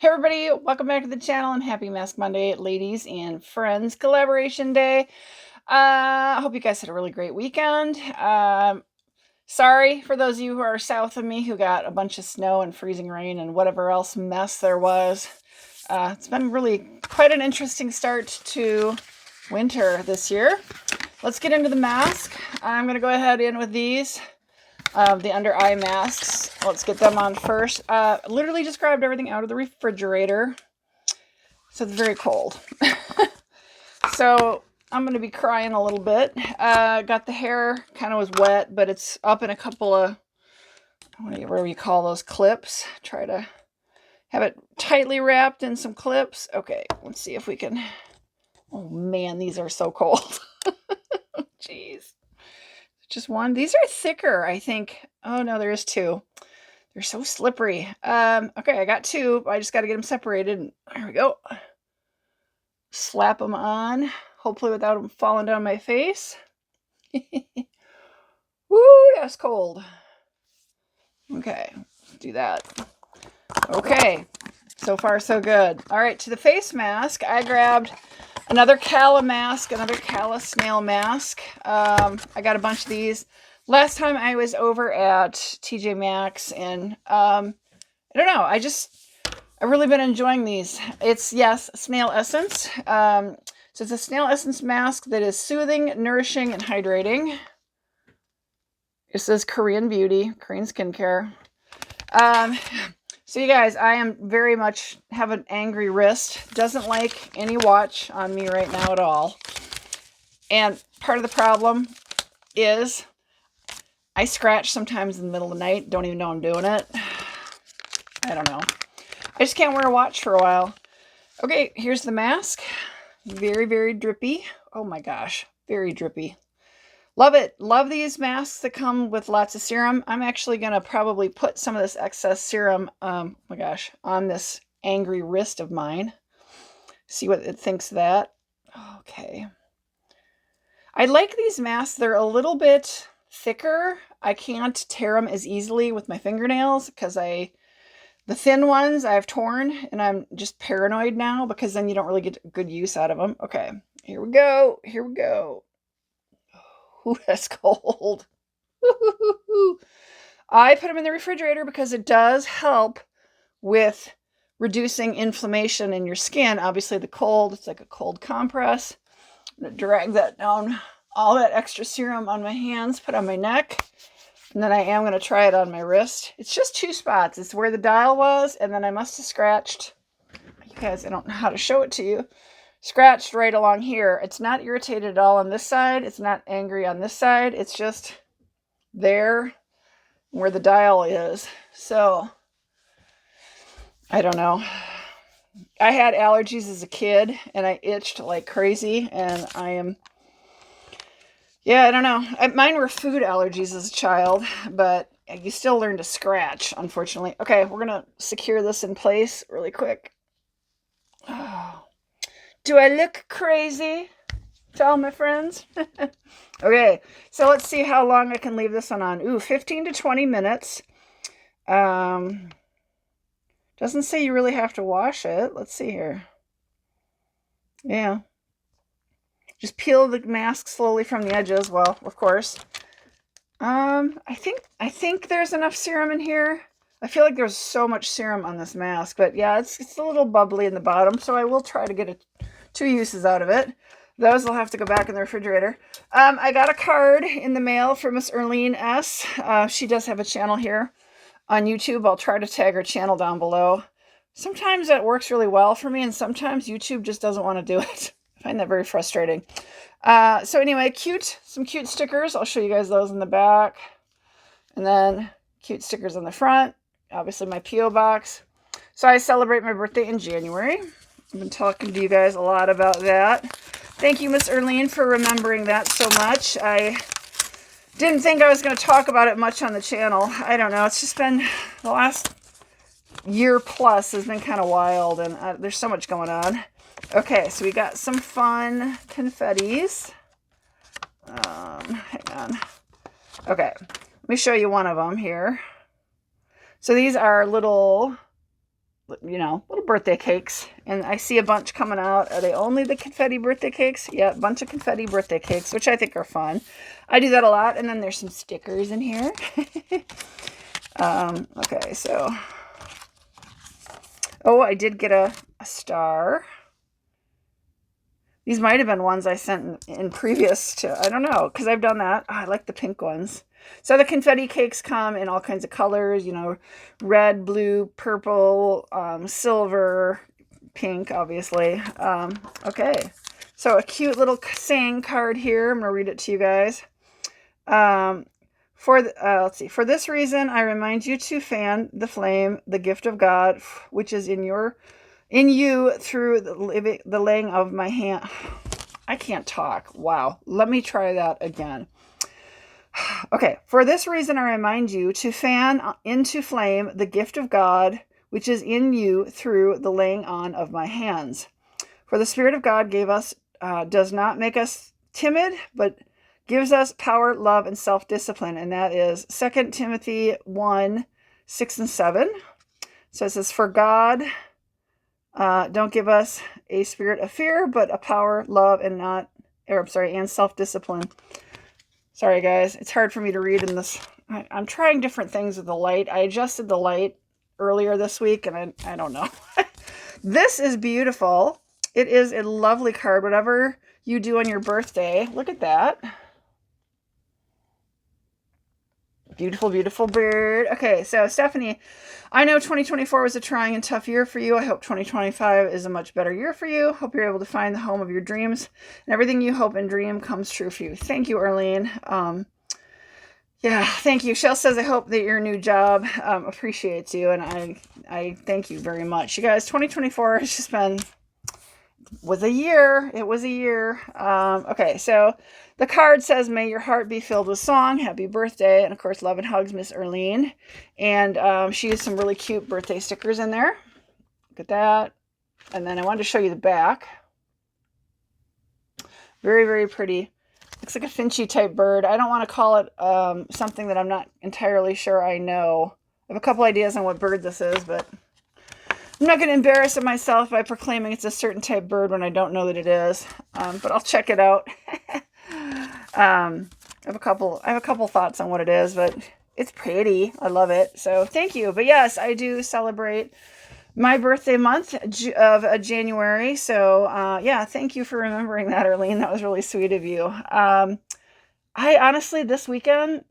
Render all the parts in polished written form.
Hey everybody, welcome back to the channel and happy Mask Monday, ladies and friends, collaboration day. I hope you guys had a really great weekend. Sorry for those of you who are south of me who got a bunch of snow and freezing rain and whatever else mess there was. It's been really quite an interesting start to winter this year. Let's get into the mask. I'm going to go ahead in with these. The under eye masks. Let's get them on first. Literally just grabbed everything out of the refrigerator. So it's very cold. So I'm going to be crying a little bit. Got the hair kind of was wet, but it's up in a couple of, whatever you call those, clips. Try to have it tightly wrapped in some clips. Okay, let's see if we can. Oh man, these are so cold. Jeez. Just one. These are thicker, I think. Oh no, there's two. They're so slippery. Okay, I got two. I just got to get them separated. There we go. Slap them on, hopefully without them falling down my face. Woo, that's cold. Okay, do that. Okay, so far so good. All right, to the face mask, I grabbed another Cala mask, another Cala snail mask. I got a bunch of these. Last time I was over at TJ Maxx, and I don't know, I've really been enjoying these. It's, yes, snail essence. So it's a snail essence mask that is soothing, nourishing, and hydrating. It says Korean beauty, Korean skincare. So you guys, I am very much have an angry wrist. Doesn't like any watch on me right now at all. And part of the problem is I scratch sometimes in the middle of the night. Don't even know I'm doing it. I don't know. I just can't wear a watch for a while. Okay, here's the mask. Very, very drippy. Oh my gosh, very drippy. Love it. Love these masks that come with lots of serum. I'm actually going to probably put some of this excess serum, oh my gosh, on this angry wrist of mine. See what it thinks of that. Okay. I like these masks. They're a little bit thicker. I can't tear them as easily with my fingernails because the thin ones I've torn, and I'm just paranoid now because then you don't really get good use out of them. Okay, here we go. Here we go. Ooh, that's cold. I put them in the refrigerator because it does help with reducing inflammation in your skin. Obviously, the cold, it's like a cold compress. I'm going to drag that down, all that extra serum on my hands, put on my neck. And then I am going to try it on my wrist. It's just two spots. It's where the dial was, and then I must have scratched. You guys, I don't know how to show it to you. Scratched right along here. It's not irritated at all on this side. It's not angry on this side. It's just there where the dial is. So, I don't know. I had allergies as a kid, and I itched like crazy, and yeah, I don't know. Mine were food allergies as a child, but you still learn to scratch, unfortunately. Okay, we're going to secure this in place really quick. Oh. Do I look crazy to all my friends? Okay, so let's see how long I can leave this one on. Ooh, 15 to 20 minutes. Doesn't say you really have to wash it. Let's see here. Yeah. Just peel the mask slowly from the edges. Well, of course. I think there's enough serum in here. I feel like there's so much serum on this mask, but yeah, it's a little bubbly in the bottom, so I will try to get two uses out of it. Those will have to go back in the refrigerator. I got a card in the mail from Miss Earline S. She does have a channel here on YouTube. I'll try to tag her channel down below. Sometimes that works really well for me, and sometimes YouTube just doesn't want to do it. I find that very frustrating. So anyway, some cute stickers. I'll show you guys those in the back. And then cute stickers on the front. Obviously my P.O. box. So I celebrate my birthday in January. I've been talking to you guys a lot about that. Thank you, Miss Earline, for remembering that so much. I didn't think I was going to talk about it much on the channel. I don't know. It's just been the last year plus has been kind of wild, and there's so much going on. Okay, so we got some fun confettis. Hang on. Okay, let me show you one of them here. So these are little you know, little birthday cakes. And I see a bunch coming out. Are they only the confetti birthday cakes? Yeah, a bunch of confetti birthday cakes, which I think are fun. I do that a lot. And then there's some stickers in here. Okay, so... Oh, I did get a star. These might have been ones I sent in previous to, I don't know, because I've done that. Oh, I like the pink ones. So the confetti cakes come in all kinds of colors, you know, red, blue, purple, silver, pink, obviously. Okay, so a cute little saying card here. I'm going to read it to you guys. Let's see. For this reason, I remind you to fan the flame, the gift of God, which is in you through the laying of my hand. I can't talk. Wow. Let me try that again. Okay. For this reason, I remind you to fan into flame the gift of God, which is in you through the laying on of my hands. For the Spirit of God does not make us timid, but gives us power, love, and self-discipline. And that is 2 Timothy 1, 6 and 7. So it says, for God... don't give us a spirit of fear, but a power, love, and self-discipline. Sorry, guys. It's hard for me to read in this. I'm trying different things with the light. I adjusted the light earlier this week, and I don't know. This is beautiful. It is a lovely card. Whatever you do on your birthday, look at that. Beautiful, beautiful bird. Okay, so Stephanie, I know 2024 was a trying and tough year for you. I hope 2025 is a much better year for you. Hope you're able to find the home of your dreams and everything you hope and dream comes true for you. Thank you, Earline. Yeah, thank you. Shell says, I hope that your new job appreciates you, and I thank you very much. You guys, 2024 has just was a year. It was a year. Okay, so the card says, may your heart be filled with song. Happy birthday. And of course, love and hugs, Miss Earline. And she used some really cute birthday stickers in there. Look at that. And then I wanted to show you the back. Very, very pretty. Looks like a Finchy type bird. I don't want to call it something that I'm not entirely sure I know. I have a couple ideas on what bird this is, but I'm not going to embarrass myself by proclaiming it's a certain type bird when I don't know that it is. But I'll check it out. I have a couple thoughts on what it is, but it's pretty. I love it. So thank you. But yes, I do celebrate my birthday month of January. So yeah, thank you for remembering that, Earline. That was really sweet of you. I honestly, this weekend,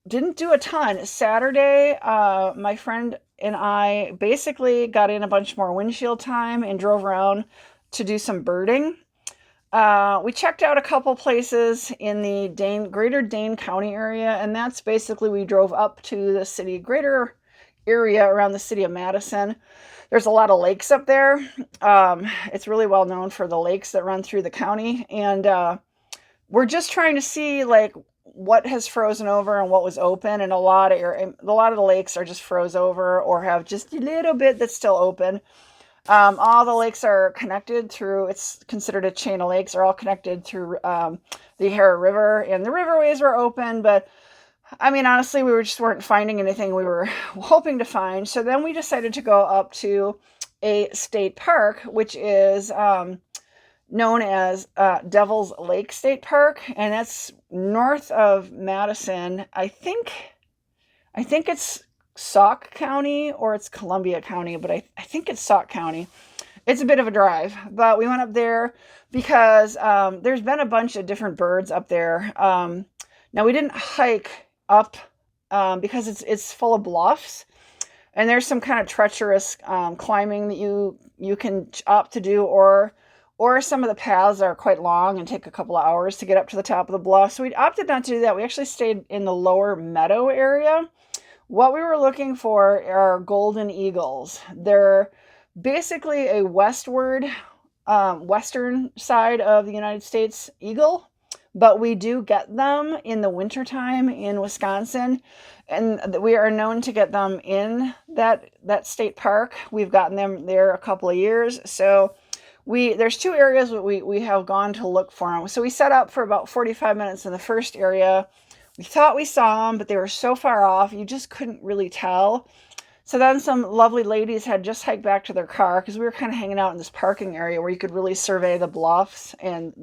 didn't do a ton. Saturday, my friend and I basically got in a bunch more windshield time and drove around to do some birding. We checked out a couple places in the greater Dane County area, and that's basically, we drove up to the greater area around the city of Madison. There's a lot of lakes up there. It's really well known for the lakes that run through the county, and we're just trying to see what has frozen over and what was open, and a lot of the lakes are just froze over or have just a little bit that's still open. All the lakes are connected through, it's considered a chain of lakes, are all connected through the Hara River, and the riverways were open, but I mean, honestly, we weren't finding anything we were hoping to find. So then we decided to go up to a state park, which is known as Devil's Lake State Park, and that's north of Madison. I think it's Sauk County or it's Columbia County, but I think it's Sauk County. It's a bit of a drive, but we went up there because there's been a bunch of different birds up there. Now we didn't hike up because it's full of bluffs, and there's some kind of treacherous climbing that you can opt to do, or some of the paths are quite long and take a couple of hours to get up to the top of the bluff. So we opted not to do that. We actually stayed in the lower meadow area. What we were looking for are golden eagles. They're basically a western side of the United States eagle, but we do get them in the wintertime in Wisconsin, and we are known to get them in that state park. We've gotten them there a couple of years. So there's two areas that we have gone to look for them. So we set up for about 45 minutes in the first area. We thought we saw them, but they were so far off, you just couldn't really tell. So then some lovely ladies had just hiked back to their car because we were kind of hanging out in this parking area where you could really survey the bluffs and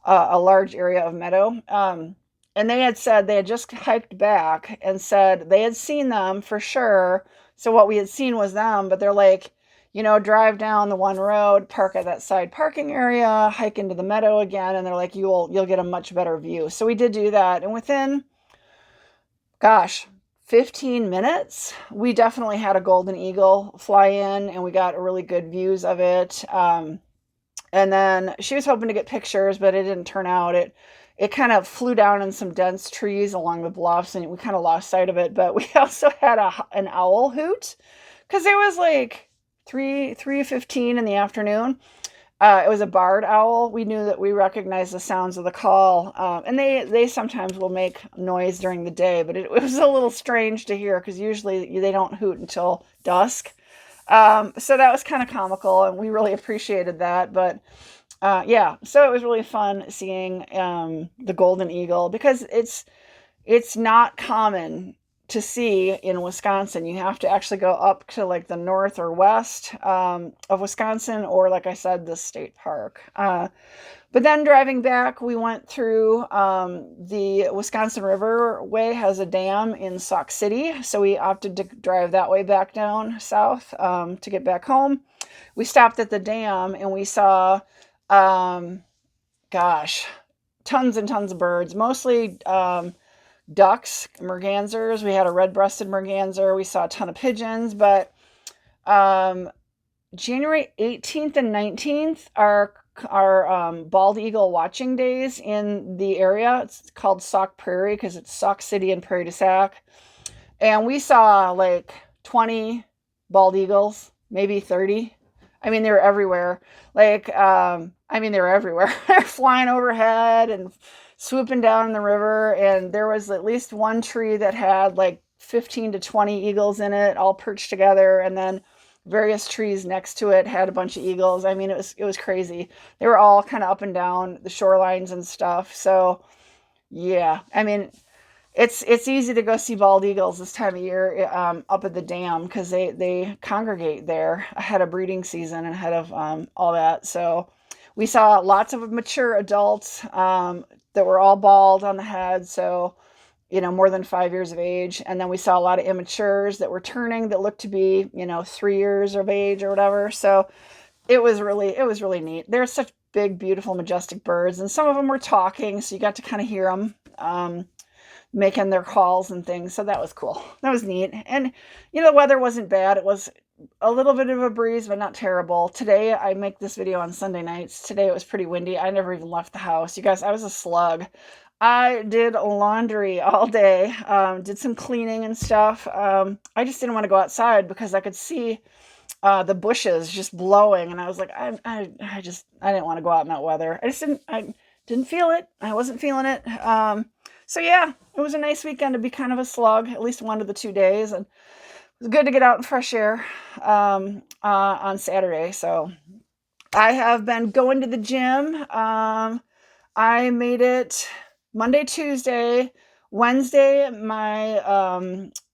a large area of meadow. And they had said they had just hiked back and said they had seen them for sure. So what we had seen was them, but they're like, drive down the one road, park at that side parking area, hike into the meadow again, and they're like, you'll get a much better view. So we did do that, and within, gosh, 15 minutes, we definitely had a golden eagle fly in, and we got really good views of it. And then she was hoping to get pictures, but it didn't turn out. It kind of flew down in some dense trees along the bluffs, and we kind of lost sight of it. But we also had an owl hoot because it was like 3:15 in the afternoon. It was a barred owl. We knew that we recognized the sounds of the call, and they sometimes will make noise during the day, but it was a little strange to hear because usually they don't hoot until dusk. So that was kind of comical, and we really appreciated that. But yeah, so it was really fun seeing the golden eagle because it's not common to see in Wisconsin. You have to actually go up to like the north or west of Wisconsin, or like I said, the state park. But then driving back, we went through the Wisconsin Riverway has a dam in Sauk City, so we opted to drive that way back down south to get back home. We stopped at the dam and we saw, gosh, tons and tons of birds, mostly ducks, mergansers. We had a red-breasted merganser. We saw a ton of pigeons, but January 18th and 19th are bald eagle watching days in the area. It's called Sauk Prairie because it's Sauk City and Prairie du Sac. And we saw like 20 bald eagles, maybe 30. I mean, they were everywhere. They were everywhere. They're flying overhead and swooping down the river. And there was at least one tree that had like 15 to 20 eagles in it, all perched together. And then various trees next to it had a bunch of eagles. I mean, it was crazy. They were all kind of up and down the shorelines and stuff. So yeah, I mean, it's easy to go see bald eagles this time of year up at the dam because they congregate there ahead of breeding season and ahead of all that. So we saw lots of mature adults that were all bald on the head. So more than 5 years of age. And then we saw a lot of immatures that were turning that looked to be, 3 years of age or whatever. So it was really neat. They're such big, beautiful, majestic birds. And some of them were talking, so you got to kind of hear them making their calls and things. So that was cool. That was neat. And, the weather wasn't bad. It was a little bit of a breeze, but not terrible. Today, I make this video on Sunday nights. Today it was pretty windy. I never even left the house. You guys, I was a slug. I did laundry all day, did some cleaning and stuff. I just didn't want to go outside because I could see the bushes just blowing, and I was like, I didn't want to go out in that weather. I didn't feel it. I wasn't feeling it. So yeah, it was a nice weekend to be kind of a slug, at least one of the 2 days, and it was good to get out in fresh air on Saturday. So I have been going to the gym. I made it Monday, Tuesday, Wednesday, my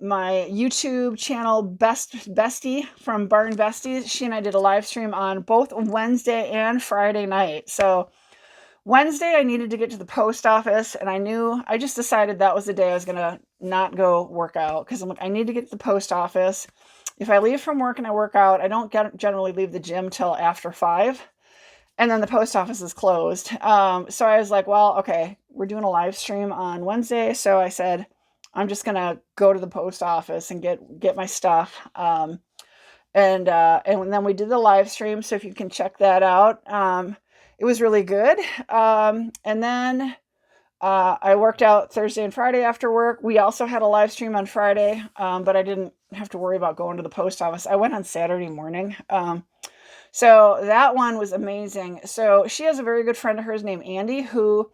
YouTube channel Bestie from Barn Besties, she and I did a live stream on both Wednesday and Friday night. So Wednesday I needed to get to the post office, and I just decided that was the day I was gonna not go work out because I'm like, I need to get to the post office. If I leave from work and I work out, I don't generally leave the gym till after 5. And then the post office is closed. So I was like, well, okay, we're doing a live stream on Wednesday. So I said, I'm just going to go to the post office and get my stuff. And then we did the live stream. So if you can check that out, it was really good. And then I worked out Thursday and Friday after work. We also had a live stream on Friday, but I didn't have to worry about going to the post office. I went on Saturday morning. So that one was amazing. So she has a very good friend of hers named Andy who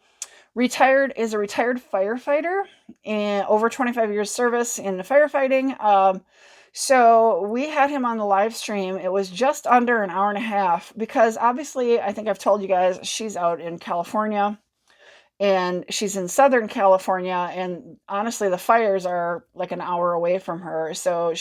is a retired firefighter and over 25 years service in firefighting. So we had him on the live stream. It was just under an hour and a half because obviously I think I've told you guys she's out in California and she's in Southern California, and honestly, the fires are like an hour away from her. So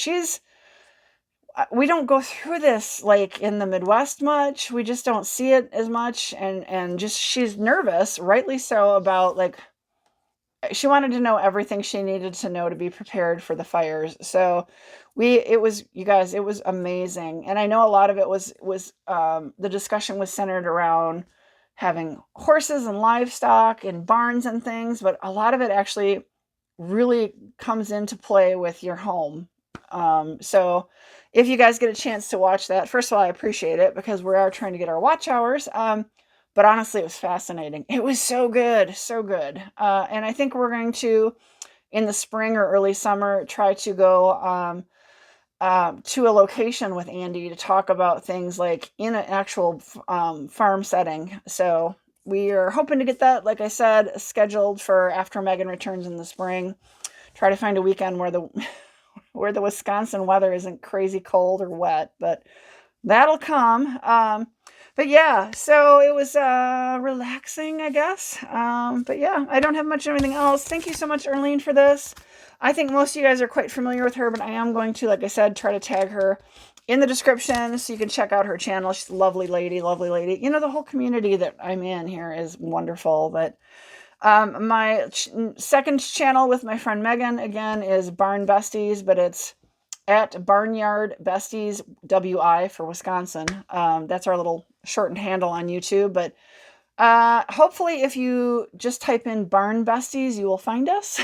we don't go through this like in the Midwest much. We just don't see it as much, and just she's nervous, rightly so, about like she wanted to know everything she needed to know to be prepared for the fires. So it was, you guys, it was amazing. And I know a lot of it was the discussion was centered around having horses and livestock and barns and things, but a lot of it actually really comes into play with your home. So if you guys get a chance to watch that, first of all, I appreciate it because we are trying to get our watch hours. But honestly, it was fascinating. It was so good, so good. And I think we're going to, in the spring or early summer, try to go to a location with Andy to talk about things like in an actual farm setting. So we are hoping to get that, like I said, scheduled for after Megan returns in the spring. Try to find a weekend where the Wisconsin weather isn't crazy cold or wet, but that'll come. But yeah, so it was relaxing, I guess. But yeah, I don't have much of anything else. Thank you so much, Earline, for this. I think most of you guys are quite familiar with her, but I am going to, like I said, try to tag her in the description so you can check out her channel. She's a lovely lady, lovely lady. You know, the whole community that I'm in here is wonderful. But my second channel with my friend Megan, again, is Barn Besties, but it's at Barnyard Besties WI for Wisconsin. That's our little shortened handle on YouTube. But hopefully, if you just type in Barn Besties, you will find us.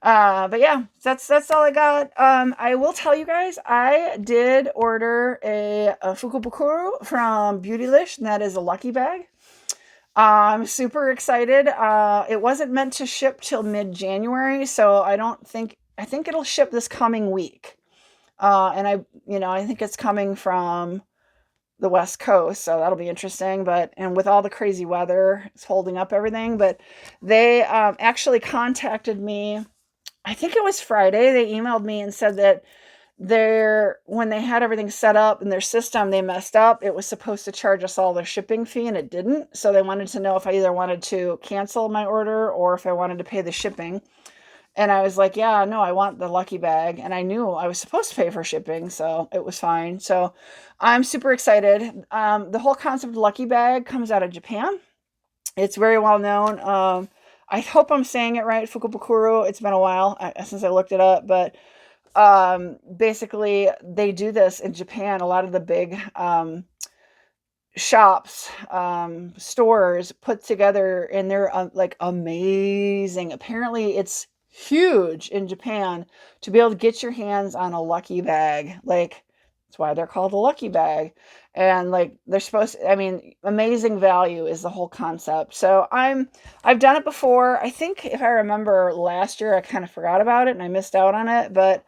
But yeah, that's all I got. I will tell you guys, I did order a Fukubukuru from Beautylish, and that is a lucky bag. I'm super excited. It wasn't meant to ship till mid-January, so I think it'll ship this coming week. And I think it's coming from the West Coast, so that'll be interesting. And with all the crazy weather, it's holding up everything. But they actually contacted me. I think it was Friday. They emailed me and said that when they had everything set up in their system, they messed up. It was supposed to charge us all their shipping fee, and it didn't. So they wanted to know if I either wanted to cancel my order or if I wanted to pay the shipping. And I was like, yeah, no, I want the lucky bag. And I knew I was supposed to pay for shipping, so it was fine. So I'm super excited. The whole concept of lucky bag comes out of Japan. It's very well known. I hope I'm saying it right, Fukubukuru. It's been a while since I looked it up, but basically they do this in Japan. A lot of the big shops, stores put together, and they're like amazing. Apparently it's huge in Japan to be able to get your hands on a lucky bag. Like, that's why they're called a lucky bag. And like they're supposed to, I mean, amazing value is the whole concept. So I've done it before. I think if I remember last year, I kind of forgot about it and I missed out on it, but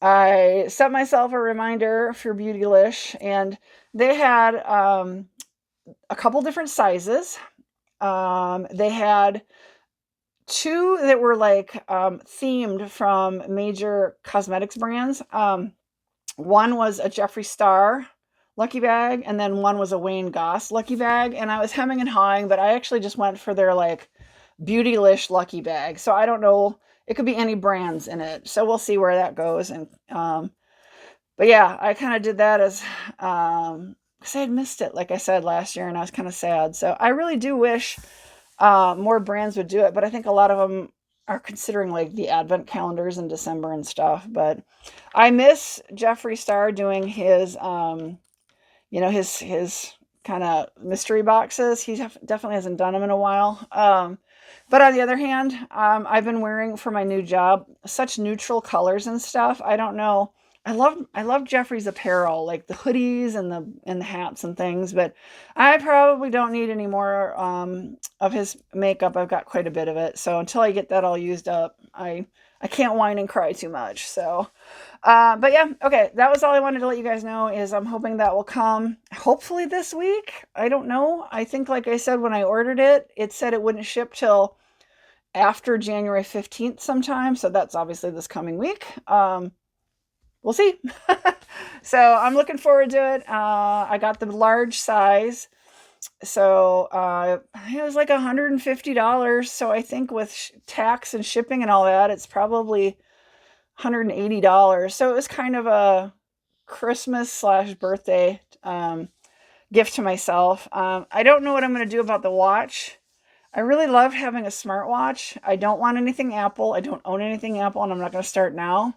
I set myself a reminder for Beautylish, and they had a couple different sizes. They had two that were like themed from major cosmetics brands. One was a Jeffree Star lucky bag, and then one was a Wayne Goss lucky bag. And I was hemming and hawing, but I actually just went for their like Beautylish lucky bag. So I don't know. It could be any brands in it. So we'll see where that goes. And but yeah, I kind of did that as because I had missed it, like I said, last year, and I was kind of sad. So I really do wish more brands would do it, but I think a lot of them are considering like the advent calendars in December and stuff. But I miss Jeffree Star doing his his kind of mystery boxes. He definitely hasn't done them in a while. But on the other hand, I've been wearing for my new job such neutral colors and stuff. I don't know. I love Jeffree's apparel, like the hoodies and the hats and things, but I probably don't need any more of his makeup. I've got quite a bit of it. So until I get that all used up, I can't whine and cry too much. So but yeah, okay, that was all I wanted to let you guys know. Is I'm hoping that will come hopefully this week. I don't know. I think, like I said, when I ordered it, it said it wouldn't ship till after January 15th sometime. So that's obviously this coming week. We'll see. So I'm looking forward to it. I got the large size. So it was like $150. So I think with tax and shipping and all that, it's probably $180. So it was kind of a Christmas / birthday gift to myself. I don't know what I'm going to do about the watch. I really loved having a smartwatch. I don't want anything Apple. I don't own anything Apple, and I'm not going to start now.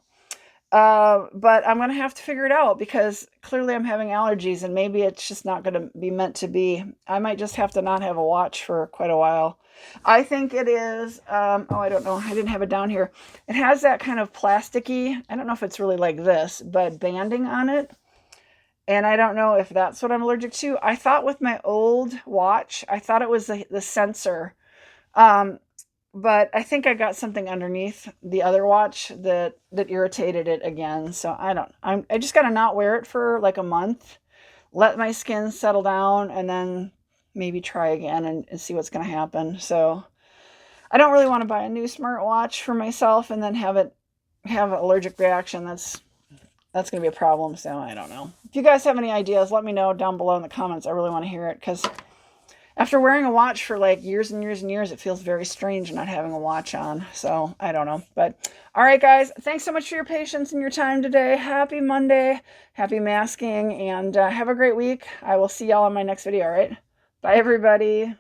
But I'm going to have to figure it out because clearly I'm having allergies and maybe it's just not going to be meant to be. I might just have to not have a watch for quite a while. I think it is, oh, I don't know. I didn't have it down here. It has that kind of plasticky, I don't know if it's really like this, but banding on it. And I don't know if that's what I'm allergic to. I thought with my old watch, I thought it was the sensor. Um, but I think I got something underneath the other watch that irritated it again. So I just got to not wear it for like a month, let my skin settle down, and then maybe try again and see what's going to happen. So I don't really want to buy a new smartwatch for myself and then have it have an allergic reaction. That's going to be a problem. So I don't know. If you guys have any ideas, let me know down below in the comments. I really want to hear it because after wearing a watch for like years and years and years, it feels very strange not having a watch on. So I don't know. But all right, guys, thanks so much for your patience and your time today. Happy Monday. Happy masking. And have a great week. I will see y'all in my next video. All right. Bye, everybody.